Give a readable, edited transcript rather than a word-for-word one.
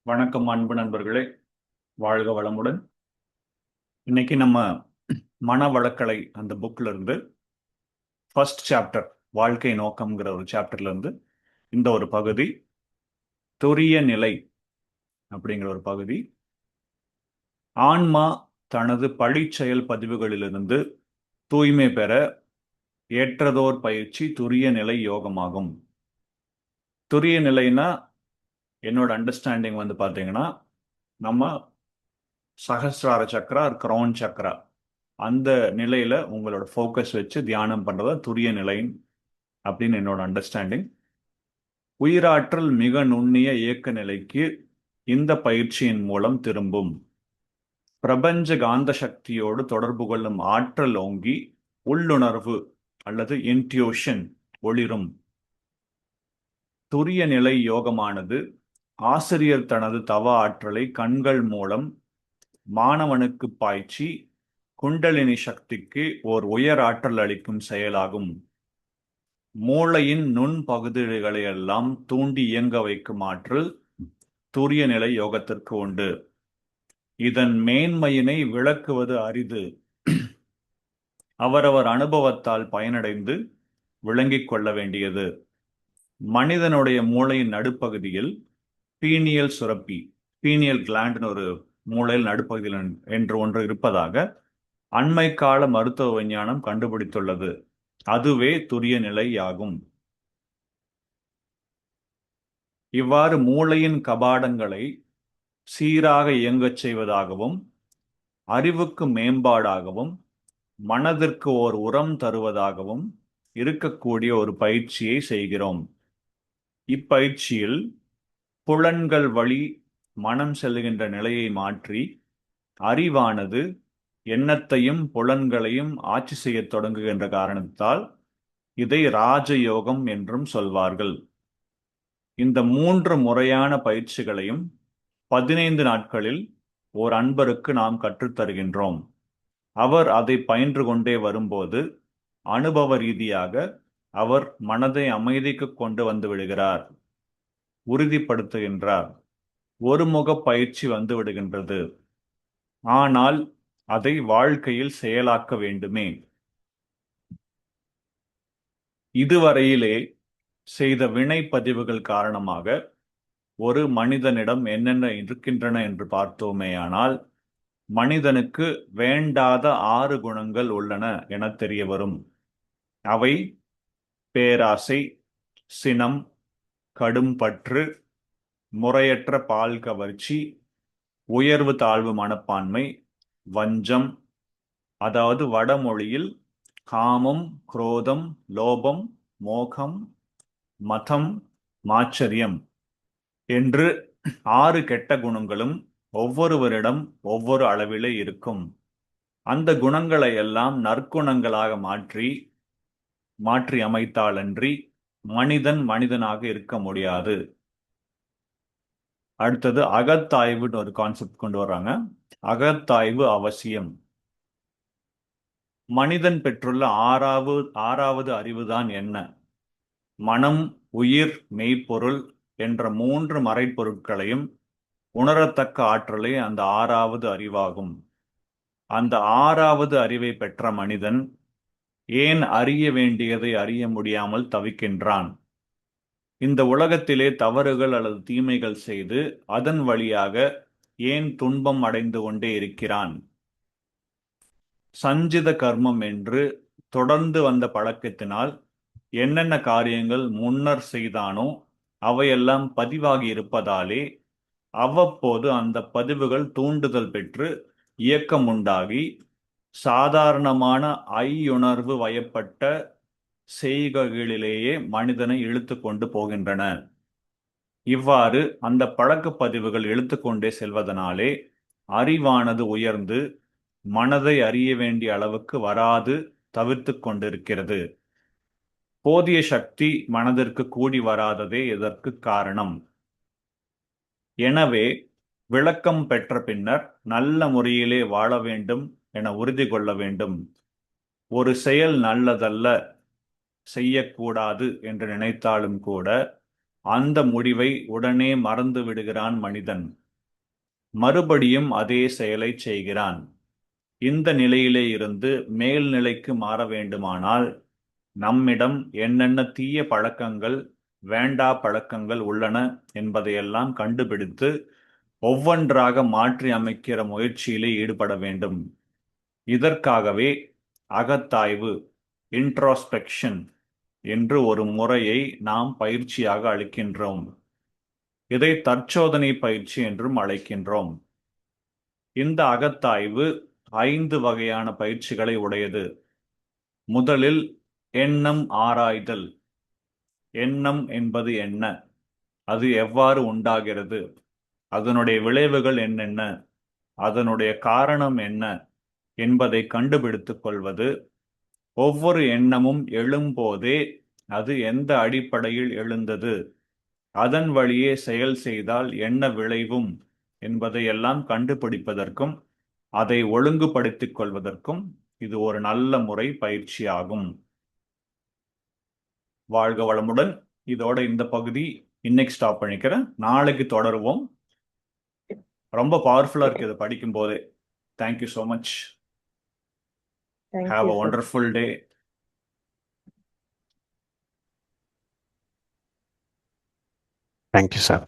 வணக்கம் அன்பு நண்பர்களே, வாழ்க வளமுடன். இன்னைக்கு நம்ம மனவளக்கலை அந்த புக்ல இருந்து ஃபர்ஸ்ட் சாப்டர், வாழ்க்கை நோக்கம்ங்கிற ஒரு சாப்டர்ல இருந்து இந்த ஒரு பகுதி, துரிய நிலை அப்படிங்கிற ஒரு பகுதி. ஆன்மா தனது பழிச்செயல் பதிவுகளிலிருந்து தூய்மை பெற ஏற்றதோர் பயிற்சி துரிய நிலை யோகமாகும். துரிய நிலைனா என்னோட அண்டர்ஸ்டாண்டிங் பாத்தீங்கன்னா, நம்ம சகசிரார சக்கரா, கிரௌன் சக்கரா, அந்த நிலையில உங்களோட ஃபோக்கஸ் வச்சு தியானம் பண்றதா துரிய நிலை அப்படின்னு என்னோட அண்டர்ஸ்டாண்டிங். உயிராற்றல் மிக நுண்ணிய இயக்க நிலைக்கு இந்த பயிற்சியின் மூலம் திரும்பும். பிரபஞ்ச காந்த சக்தியோடு தொடர்பு கொள்ளும் ஆற்றல் ஓங்கி உள்ளுணர்வு அல்லது இன்ட்யூஷன் ஒளிரும். துரிய நிலை யோகமானது ஆசிரியர் தனது தவ ஆற்றலை கண்கள் மூலம் மாணவனுக்கு பாய்ச்சி குண்டலினி சக்திக்கு ஓர் உயர் ஆற்றல் அளிக்கும் செயலாகும். மூளையின் நுண் பகுதிகளை எல்லாம் தூண்டி இயங்க வைக்கும் ஆற்றல் துரிய நிலை யோகத்திற்கு உண்டு. இதன் மேன்மையினை விளக்குவது அரிது. அவரவர் அனுபவத்தால் பயனடைந்து விளங்கிக் கொள்ள வேண்டியது. மனிதனுடைய மூளையின் நடுப்பகுதியில் பீனியல் சுரப்பி, பீனியல் கிளாண்ட் ஒரு மூளையில் நடுப்பகுதியில் என்று ஒன்று இருப்பதாக அண்மை கால மருத்துவ விஞ்ஞானம் கண்டுபிடித்துள்ளது. அதுவே துரிய நிலையாகும். இவ்வாறு மூளையின் கபாடங்களை சீராக இயங்கச் செய்வதாகவும் அறிவுக்கு மேம்பாடாகவும் மனதிற்கு ஓர் உரம் தருவதாகவும் இருக்கக்கூடிய ஒரு பயிற்சியை செய்கிறோம். இப்பயிற்சியில் புலன்கள் வழி மனம் செல்கின்ற நிலையை மாற்றி அறிவானது எண்ணத்தையும் புலன்களையும் ஆட்சி செய்ய தொடங்குகின்ற காரணத்தால் இதை ராஜயோகம் என்றும் சொல்வார்கள். இந்த 3 முறையான பயிற்சிகளையும் 15 நாட்களில் ஓர் அன்பருக்கு நாம் கற்றுத்தருகின்றோம். அவர் அதை பயின்று கொண்டே வரும்போது அனுபவ ரீதியாக அவர் மனதை அமைதிக்கு கொண்டு வந்து விடுகிறார், உறுதிப்படுத்துகின்றார். ஒருமுக பயிற்சி வந்து விடுகின்றது. ஆனால் அதை வாழ்க்கையில் செயலாக்க வேண்டுமே. இதுவரையிலே செய்த வினை பதிவுகள் காரணமாக ஒரு மனிதனிடம் என்னென்ன இருக்கின்றன என்று பார்த்தோமேயானால், மனிதனுக்கு வேண்டாத 6 குணங்கள் உள்ளன என தெரிய வரும். அவை பேராசை, சினம், கடும் பற்று, முறையற்ற பால் கவர்ச்சி, உயர்வு தாழ்வு மனப்பான்மை, வஞ்சம், அதாவது வடமொழியில் காமம், குரோதம், லோபம், மோகம், மதம், மாச்சரியம் என்று 6 கெட்ட குணங்களும் ஒவ்வொருவரிடம் ஒவ்வொரு அளவிலே இருக்கும். அந்த குணங்களை எல்லாம் நற்குணங்களாக மாற்றி அமைத்தாலன்றி மனிதன் மனிதனாக இருக்க முடியாது. அடுத்தது அகத்தாய்வுன்னு ஒரு கான்செப்ட் கொண்டு வர்றாங்க. அகத்தாய்வு அவசியம். மனிதன் பெற்றுள்ள ஆறாவது அறிவுதான் என்ன? மனம், உயிர், மெய்ப்பொருள் என்ற 3 மறைப்பொருட்களையும் உணரத்தக்க ஆற்றலே அந்த 6வது அறிவாகும். அந்த 6வது அறிவை பெற்ற மனிதன் ஏன் அறிய வேண்டியதை அறிய முடியாமல் தவிக்கின்றான்? இந்த உலகத்திலே தவறுகள் அல்லது தீமைகள் செய்து அதன் வழியாக ஏன் துன்பம் அடைந்து கொண்டே இருக்கிறான்? சஞ்சித கர்மம் என்று தொடர்ந்து வந்த பழக்கத்தினால் என்னென்ன காரியங்கள் முன்னர் செய்தானோ அவையெல்லாம் பதிவாகி இருப்பதாலே அவ்வப்போது அந்த பதிவுகள் தூண்டுதல் பெற்று இயக்கம் உண்டாகி சாதாரணமான ஐயுணர்வு வயப்பட்ட செய்கைகளிலேயே மனிதனை இழுத்து கொண்டு போகின்றன. இவ்வாறு அந்த பழக்க பதிவுகள் இழுத்து கொண்டே செல்வதனாலே அறிவானது உயர்ந்து மனதை அறிய வேண்டிய அளவுக்கு வராது தவிர்த்து கொண்டிருக்கிறது. போதிய சக்தி மனதிற்கு கூடி வராததே இதற்கு காரணம். எனவே விளக்கம் பெற்ற பின்னர் நல்ல முறையிலே வாழ வேண்டும் என உறுதி கொள்ள வேண்டும். ஒரு செயல் நல்லதல்ல, செய்யக்கூடாது என்று நினைத்தாலும் கூட அந்த முடிவை உடனே மறந்து விடுகிறான் மனிதன். மறுபடியும் அதே செயலைச் செய்கிறான். இந்த நிலையிலே இருந்து மேல் நிலைக்கு மாற வேண்டுமானால் நம்மிடம் என்னென்ன தீய பழக்கங்கள், வேண்டா பழக்கங்கள் உள்ளன என்பதையெல்லாம் கண்டுபிடித்து ஒவ்வொன்றாக மாற்றி அமைக்கிற முயற்சியிலே ஈடுபட வேண்டும். இதற்காகவே அகத்தாய்வு, இன்ட்ரோஸ்பெக்ஷன் என்று ஒரு முறையை நாம் பயிற்சியாக அளிக்கின்றோம். இதை தற்சோதனை பயிற்சி என்றும் அழைக்கின்றோம். இந்த அகத்தாய்வு 5 வகையான பயிற்சிகளை உடையது. முதலில் எண்ணம் ஆராய்தல். எண்ணம் என்பது என்ன? அது எவ்வாறு உண்டாகிறது? அதனுடைய விளைவுகள் என்னென்ன? அதனுடைய காரணம் என்ன என்பதை கண்டுபிடித்துக் கொள்வது. ஒவ்வொரு எண்ணமும் எழும்போதே அது எந்த அடிப்படையில் எழுந்தது, அதன் வழியே செயல் செய்தால் என்ன விளைவும் என்பதையெல்லாம் கண்டுபிடிப்பதற்கும் அதை ஒழுங்குபடுத்திக் கொள்வதற்கும் இது ஒரு நல்ல முறை பயிற்சியாகும். வாழ்க வளமுடன். இதோட இந்த பகுதி இன்னைக்கு ஸ்டாப் பண்ணிக்கிறேன். நாளைக்கு தொடருவோம். ரொம்ப பவர்ஃபுல்லா இருக்கு இதை படிக்கும் போதே. Thank you so much. Have a wonderful day. Thank you, sir.